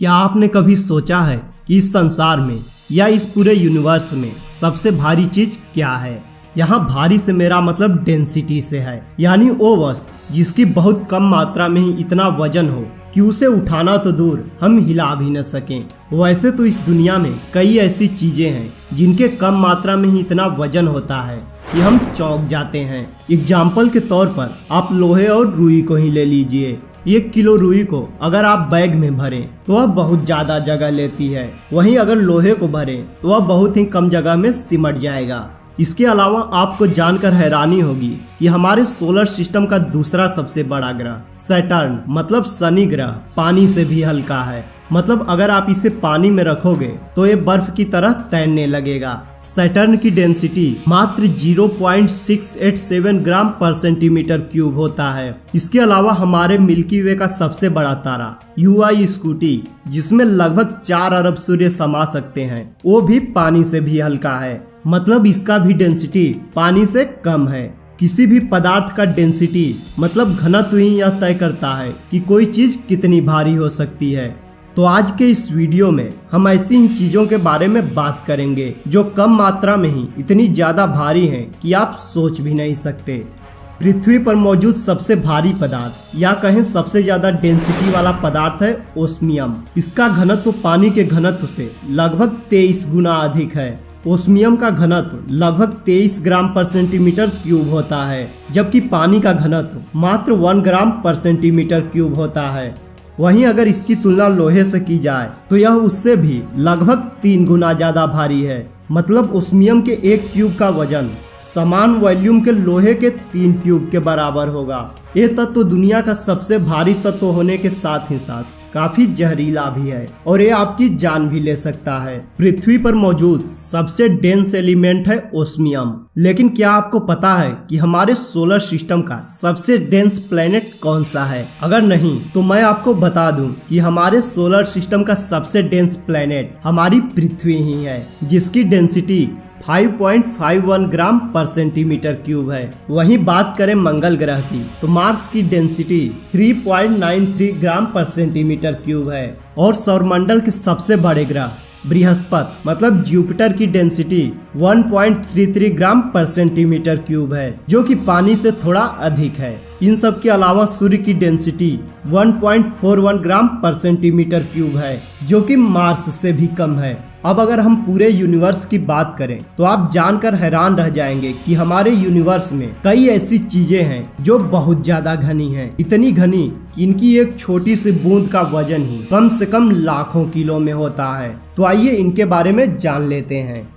क्या आपने कभी सोचा है कि इस संसार में या इस पूरे यूनिवर्स में सबसे भारी चीज क्या है? यहाँ भारी से मेरा मतलब डेंसिटी से है, यानी वो वस्तु जिसकी बहुत कम मात्रा में ही इतना वजन हो कि उसे उठाना तो दूर हम हिला भी न सकें। वैसे तो इस दुनिया में कई ऐसी चीजें हैं जिनके कम मात्रा में ही इतना वजन होता है कि हम चौंक जाते हैं। एग्जाम्पल के तौर पर आप लोहे और रुई को ही ले लीजिए। 1 किलो रुई को अगर आप बैग में भरें तो वह बहुत ज्यादा जगह लेती है, वहीं अगर लोहे को भरें तो वह बहुत ही कम जगह में सिमट जाएगा। इसके अलावा आपको जानकर हैरानी होगी कि हमारे सोलर सिस्टम का दूसरा सबसे बड़ा ग्रह सैटर्न मतलब शनि ग्रह पानी से भी हल्का है। मतलब अगर आप इसे पानी में रखोगे तो ये बर्फ की तरह तैरने लगेगा। सैटर्न की डेंसिटी मात्र 0.687 ग्राम पर सेंटीमीटर क्यूब होता है। इसके अलावा हमारे मिल्की वे का सबसे बड़ा तारा UI स्कूटी, जिसमें लगभग 4 अरब सूर्य समा सकते हैं, वो भी पानी से भी हल्का है। मतलब इसका भी डेंसिटी पानी से कम है। किसी भी पदार्थ का डेंसिटी मतलब घनत्व ही यह तय करता है कि कोई चीज कितनी भारी हो सकती है। तो आज के इस वीडियो में हम ऐसी ही चीजों के बारे में बात करेंगे जो कम मात्रा में ही इतनी ज्यादा भारी हैं कि आप सोच भी नहीं सकते। पृथ्वी पर मौजूद सबसे भारी पदार्थ या कहें सबसे ज्यादा डेंसिटी वाला पदार्थ है ओस्मियम। इसका घनत्व पानी के घनत्व से लगभग 23 गुना अधिक है। ओस्मियम का घनत्व लगभग 23 ग्राम पर सेंटीमीटर क्यूब होता है, जबकि पानी का घनत्व मात्र 1 ग्राम पर सेंटीमीटर क्यूब होता है। वहीं अगर इसकी तुलना लोहे से की जाए तो यह उससे भी लगभग 3 गुना ज्यादा भारी है। मतलब ओस्मियम के 1 क्यूब का वजन समान वॉल्यूम के लोहे के 3 क्यूब के बराबर होगा। ये तत्व दुनिया का सबसे भारी तत्व होने के साथ ही साथ काफी जहरीला भी है और ये आपकी जान भी ले सकता है। पृथ्वी पर मौजूद सबसे डेंस एलिमेंट है ओस्मियम। लेकिन क्या आपको पता है कि हमारे सोलर सिस्टम का सबसे डेंस प्लेनेट कौन सा है? अगर नहीं तो मैं आपको बता दूं कि हमारे सोलर सिस्टम का सबसे डेंस प्लेनेट हमारी पृथ्वी ही है, जिसकी डेंसिटी 5.51 ग्राम पर सेंटीमीटर क्यूब है। वहीं बात करें मंगल ग्रह की तो मार्स की डेंसिटी 3.93 ग्राम पर सेंटीमीटर क्यूब है और सौरमंडल के सबसे बड़े ग्रह बृहस्पति मतलब जुपिटर की डेंसिटी 1.33 ग्राम पर सेंटीमीटर क्यूब है, जो कि पानी से थोड़ा अधिक है। इन सब के अलावा सूर्य की डेंसिटी 1.41 ग्राम पर सेंटीमीटर क्यूब है, जो कि मार्स से भी कम है। अब अगर हम पूरे यूनिवर्स की बात करें तो आप जानकर हैरान रह जाएंगे कि हमारे यूनिवर्स में कई ऐसी चीजें हैं जो बहुत ज्यादा घनी हैं। इतनी घनी कि इनकी एक छोटी सी बूंद का वजन ही कम से कम लाखों किलो में होता है। तो आइए इनके बारे में जान लेते हैं।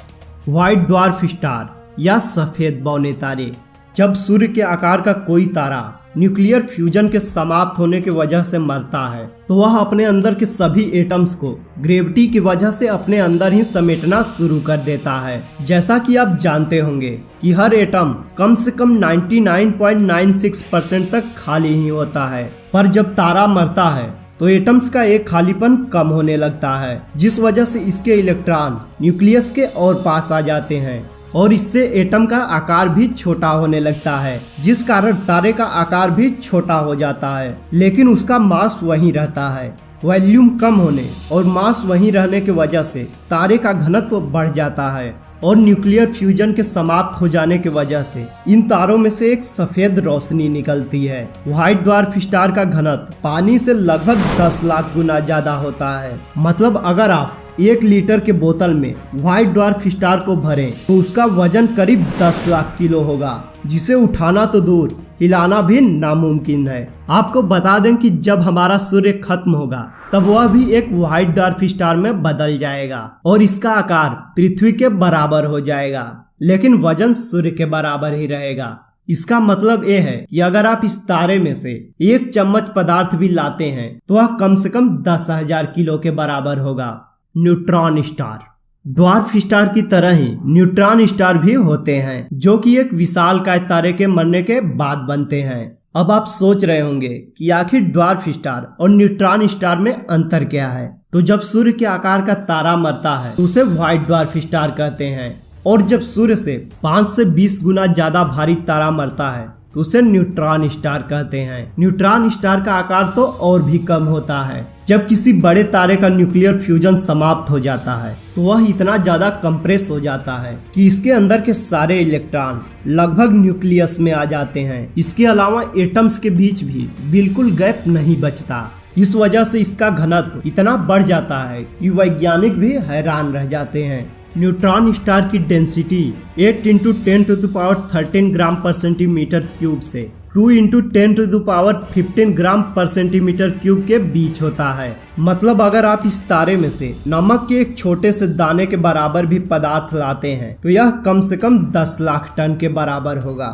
व्हाइट ड्वार्फ स्टार या सफेद बौने तारे। जब सूर्य के आकार का कोई तारा न्यूक्लियर फ्यूजन के समाप्त होने की वजह से मरता है तो वह अपने अंदर के सभी एटम्स को ग्रेविटी की वजह से अपने अंदर ही समेटना शुरू कर देता है। जैसा कि आप जानते होंगे कि हर एटम कम से कम 99.96% तक खाली ही होता है, पर जब तारा मरता है तो एटम्स का एक खालीपन कम होने लगता है, जिस वजह से इसके इलेक्ट्रॉन न्यूक्लियस के और पास आ जाते हैं और इससे एटम का आकार भी छोटा होने लगता है, जिस कारण तारे का आकार भी छोटा हो जाता है, लेकिन उसका मास वहीं रहता है। वॉल्यूम कम होने और मास वहीं रहने की वजह से तारे का घनत्व बढ़ जाता है और न्यूक्लियर फ्यूजन के समाप्त हो जाने की वजह से इन तारों में से एक सफेद रोशनी निकलती है। व्हाइट ड्वार्फ स्टार का घनत्व पानी से लगभग 10 लाख गुना ज्यादा होता है। मतलब अगर आप 1 लीटर के बोतल में व्हाइट ड्वार्फ स्टार को भरें तो उसका वजन करीब 10 लाख किलो होगा, जिसे उठाना तो दूर हिलाना भी नामुमकिन है। आपको बता दें कि जब हमारा सूर्य खत्म होगा तब वह भी एक व्हाइट ड्वार्फ स्टार में बदल जाएगा और इसका आकार पृथ्वी के बराबर हो जाएगा, लेकिन वजन सूर्य के बराबर ही रहेगा। इसका मतलब ये है कि अगर आप इस तारे में से 1 चम्मच पदार्थ भी लाते हैं तो वह कम से कम 10,000 किलो के बराबर होगा। Neutron star. ड्वार्फ स्टार की तरह ही न्यूट्रॉन स्टार भी होते हैं, जो कि एक विशालकाय तारे के मरने के बाद बनते हैं। अब आप सोच रहे होंगे कि आखिर ड्वार्फ स्टार और न्यूट्रॉन स्टार में अंतर क्या है? तो जब सूर्य के आकार का तारा मरता है तो उसे व्हाइट ड्वार्फ स्टार कहते हैं, और जब सूर्य से 5 से 20 गुना ज्यादा भारी तारा मरता है तो उसे न्यूट्रॉन स्टार कहते हैं। न्यूट्रॉन स्टार का आकार तो और भी कम होता है, जब किसी बड़े तारे का न्यूक्लियर फ्यूजन समाप्त हो जाता है तो वह इतना ज्यादा कंप्रेस हो जाता है कि इसके अंदर के सारे इलेक्ट्रॉन लगभग न्यूक्लियस में आ जाते हैं। इसके अलावा एटम्स के बीच भी बिल्कुल गैप नहीं बचता। इस वजह से इसका घनत्व इतना बढ़ जाता है कि वैज्ञानिक भी हैरान रह जाते हैं। न्यूट्रॉन स्टार की डेंसिटी 8 × 10⁻13 ग्राम पर सेंटीमीटर क्यूब से 2 × 10⁻15 ग्राम पर सेंटीमीटर क्यूब के बीच होता है। मतलब अगर आप इस तारे में से नमक के एक छोटे से दाने के बराबर भी पदार्थ लाते हैं तो यह कम से कम 10 लाख टन के बराबर होगा।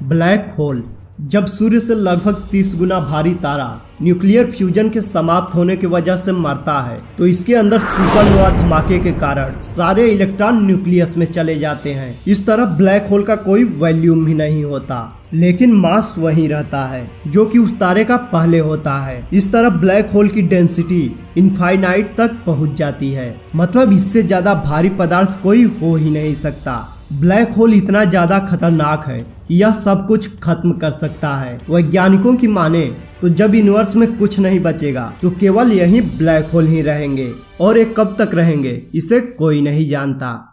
ब्लैक होल जब सूर्य से लगभग 30 गुना भारी तारा न्यूक्लियर फ्यूजन के समाप्त होने की वजह से मरता है तो इसके अंदर सुपरनोवा धमाके के कारण सारे इलेक्ट्रॉन न्यूक्लियस में चले जाते हैं। इस तरह ब्लैक होल का कोई वॉल्यूम ही नहीं होता, लेकिन मास वही रहता है जो कि उस तारे का पहले होता है। इस तरह ब्लैक होल की डेंसिटी इनफाइनाइट तक पहुंच जाती है। मतलब इससे ज्यादा भारी पदार्थ कोई हो ही नहीं सकता। ब्लैक होल इतना ज्यादा खतरनाक है कि यह सब कुछ खत्म कर सकता है। वैज्ञानिकों की माने तो जब यूनिवर्स में कुछ नहीं बचेगा तो केवल यही ब्लैक होल ही रहेंगे, और ये कब तक रहेंगे इसे कोई नहीं जानता।